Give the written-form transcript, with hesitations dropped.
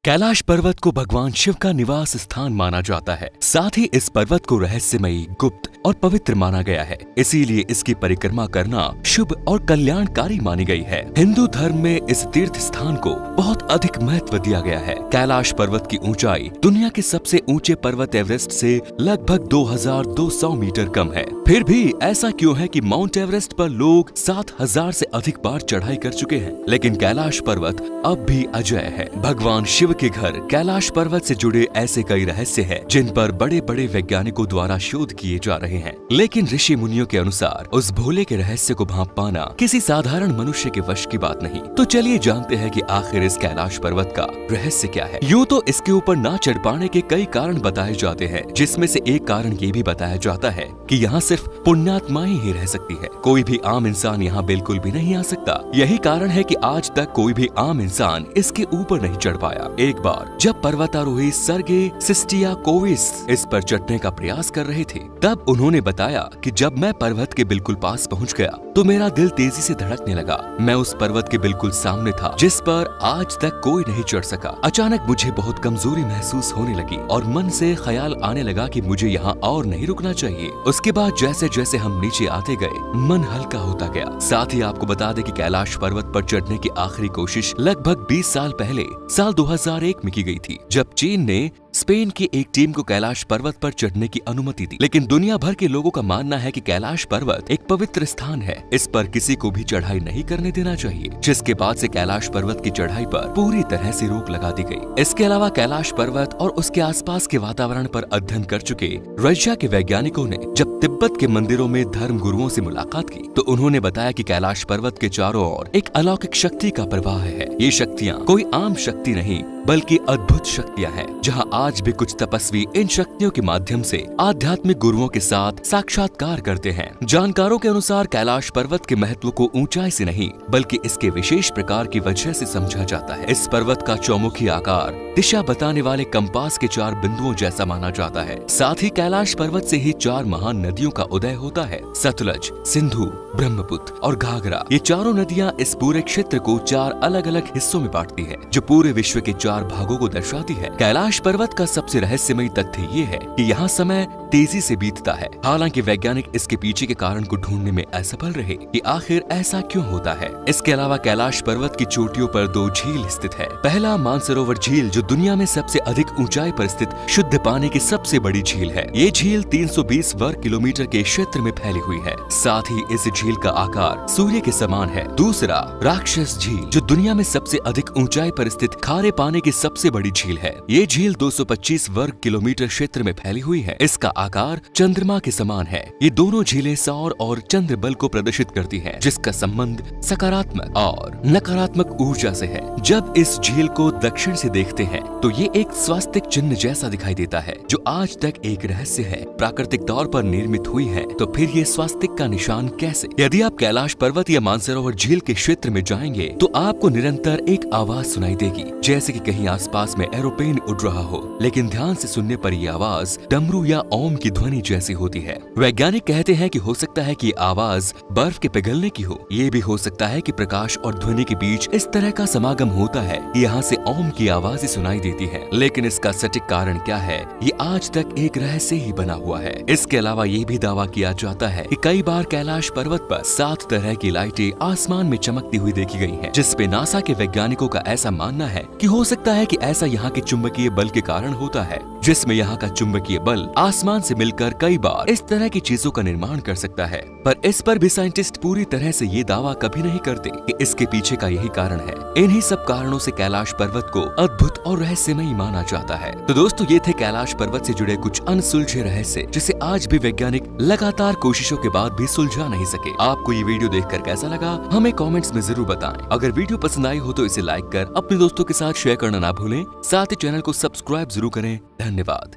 कैलाश पर्वत को भगवान शिव का निवास स्थान माना जाता है। साथ ही इस पर्वत को रहस्यमयी, गुप्त और पवित्र माना गया है। इसीलिए इसकी परिक्रमा करना शुभ और कल्याणकारी मानी गई है। हिंदू धर्म में इस तीर्थ स्थान को बहुत अधिक महत्व दिया गया है। कैलाश पर्वत की ऊंचाई दुनिया के सबसे ऊंचे पर्वत एवरेस्ट से लगभग 2200 मीटर कम है। फिर भी ऐसा क्यों है कि माउंट एवरेस्ट पर लोग 7000 से अधिक बार चढ़ाई कर चुके हैं, लेकिन कैलाश पर्वत अब भी अजेय है। भगवान शिव के घर कैलाश पर्वत से जुड़े ऐसे कई रहस्य हैं, जिन पर बड़े बड़े वैज्ञानिकों द्वारा शोध किए जा रहे हैं। लेकिन ऋषि मुनियों के अनुसार उस भोले के रहस्य को भांप पाना किसी साधारण मनुष्य के वश की बात नहीं। तो चलिए जानते हैं कि आखिर इस कैलाश पर्वत का रहस्य क्या है। यूँ तो इसके ऊपर ना चढ़ पाने के कई कारण बताए जाते हैं, जिसमें से एक कारण ये भी बताया जाता है कि यहाँ सिर्फ पुण्यात्माएं ही रह सकती है। कोई भी आम इंसान यहाँ बिल्कुल भी नहीं आ सकता। यही कारण है कि आज तक कोई भी आम इंसान इसके ऊपर नहीं चढ़ पाया। एक बार जब पर्वतारोही सर्गे सिस्टियाकोविस इस पर चढ़ने का प्रयास कर रहे थे, तब उन्होंने बताया कि जब मैं पर्वत के बिल्कुल पास पहुंच गया तो मेरा दिल तेजी से धड़कने लगा। मैं उस पर्वत के बिल्कुल सामने था, जिस पर आज तक कोई नहीं चढ़ सका। अचानक मुझे बहुत कमजोरी महसूस होने लगी और मन से ख्याल आने लगा कि मुझे यहाँ और नहीं रुकना चाहिए। उसके बाद जैसे जैसे हम नीचे आते गए, मन हल्का होता गया। साथ ही आपको बता दें कि कैलाश पर्वत पर चढ़ने की आखिरी कोशिश लगभग 20 साल पहले साल 2001 में की गई थी, जब चीन ने स्पेन की एक टीम को कैलाश पर्वत पर चढ़ने की अनुमति दी। लेकिन दुनिया भर के लोगों का मानना है कि कैलाश पर्वत एक पवित्र स्थान है, इस पर किसी को भी चढ़ाई नहीं करने देना चाहिए, जिसके बाद से कैलाश पर्वत की चढ़ाई पर पूरी तरह से रोक लगा दी गई। इसके अलावा कैलाश पर्वत और उसके आसपास के वातावरण पर अध्ययन कर चुके रशिया के वैज्ञानिकों ने जब तिब्बत के मंदिरों में धर्म गुरुओं से मुलाकात की, तो उन्होंने बताया कि कैलाश पर्वत के चारों ओर एक अलौकिक शक्ति का प्रवाह है। ये शक्तियाँ कोई आम शक्ति नहीं, बल्कि अद्भुत शक्तियाँ हैं, जहाँ आज भी कुछ तपस्वी इन शक्तियों के माध्यम से आध्यात्मिक गुरुओं के साथ साक्षात्कार करते हैं। जानकारों के अनुसार कैलाश पर्वत के महत्व को ऊंचाई से नहीं, बल्कि इसके विशेष प्रकार की वजह से समझा जाता है। इस पर्वत का चौमुखी आकार दिशा बताने वाले कंपास के 4 बिंदुओं जैसा माना जाता है। साथ ही कैलाश पर्वत से ही 4 महान नदियों का उदय होता है: सतलज, सिंधु, ब्रह्मपुत्र और घाघरा। ये चारों नदियाँ इस पूरे क्षेत्र को 4 अलग अलग हिस्सों में बांटती है, जो पूरे विश्व के 4 भागों को दर्शाती है। कैलाश पर्वत का सबसे रहस्यमयी तथ्य ये है कि यहाँ समय तेजी से बीतता है। हालांकि वैज्ञानिक इसके पीछे के कारण को ढूंढने में असफल रहे कि आखिर ऐसा क्यों होता है। इसके अलावा कैलाश पर्वत की चोटियों पर 2 झील स्थित है। पहला मानसरोवर झील, जो दुनिया में सबसे अधिक ऊंचाई पर स्थित शुद्ध पानी की सबसे बड़ी झील है। ये झील 320 वर्ग किलोमीटर के क्षेत्र में फैली हुई है। साथ ही इस झील का आकार सूर्य के समान है। दूसरा राक्षस झील, जो दुनिया में सबसे अधिक ऊंचाई पर स्थित खारे पानी की सबसे बड़ी झील है। ये झील 225 वर्ग किलोमीटर क्षेत्र में फैली हुई है। इसका आकार चंद्रमा के समान है। ये दोनों झीलें सौर और चंद्र बल को प्रदर्शित करती हैं, जिसका संबंध सकारात्मक और नकारात्मक ऊर्जा से है। जब इस झील को दक्षिण से देखते हैं तो ये एक स्वास्तिक चिन्ह जैसा दिखाई देता है, जो आज तक एक रहस्य है। प्राकृतिक तौर पर निर्मित हुई है, तो फिर ये स्वास्तिक का निशान कैसे? यदि आप कैलाश पर्वत या मानसरोवर झील के क्षेत्र में जाएंगे तो आपको निरंतर एक आवाज सुनाई देगी, जैसे कि कहीं आसपास में एरोप्लेन उड़ रहा हो। लेकिन ध्यान से सुनने पर ये आवाज डमरू या ओम की ध्वनि जैसी होती है। वैज्ञानिक कहते हैं कि हो सकता है कि आवाज बर्फ के पिघलने की हो। ये भी हो सकता है कि प्रकाश और ध्वनि के बीच इस तरह का समागम होता है, यहाँ से ओम की आवाज सुनाई देती है। लेकिन इसका सटीक कारण क्या है, ये आज तक एक रहस्य ही बना हुआ है। इसके अलावा ये भी दावा किया जाता है कि कई बार कैलाश पर्वत पर 7 तरह की लाइटें आसमान में चमकती हुई देखी गई हैं, जिसपे नासा के वैज्ञानिकों का ऐसा मानना है कि हो सकता है कि ऐसा यहाँ के चुंबकीय बल के कारण होता है, जिसमें यहाँ का चुंबकीय बल आसमान से मिलकर कई बार इस तरह की चीजों का निर्माण कर सकता है। पर इस पर भी साइंटिस्ट पूरी तरह से ये दावा कभी नहीं करते कि इसके पीछे का यही कारण है। इन्हीं सब कारणों से कैलाश पर्वत को अद्भुत और रहस्यमयी माना जाता है। तो दोस्तों, ये थे कैलाश पर्वत से जुड़े कुछ अनसुलझे रहस्य, जिसे आज भी वैज्ञानिक लगातार कोशिशों के बाद भी सुलझा नहीं सके। आपको ये वीडियो देखकर कैसा लगा, हमें कमेंट्स में जरूर बताएं। अगर वीडियो पसंद आई हो तो इसे लाइक कर अपने दोस्तों के साथ शेयर करना ना भूलें। साथ ही चैनल को सब्सक्राइब जरूर करें। धन्यवाद।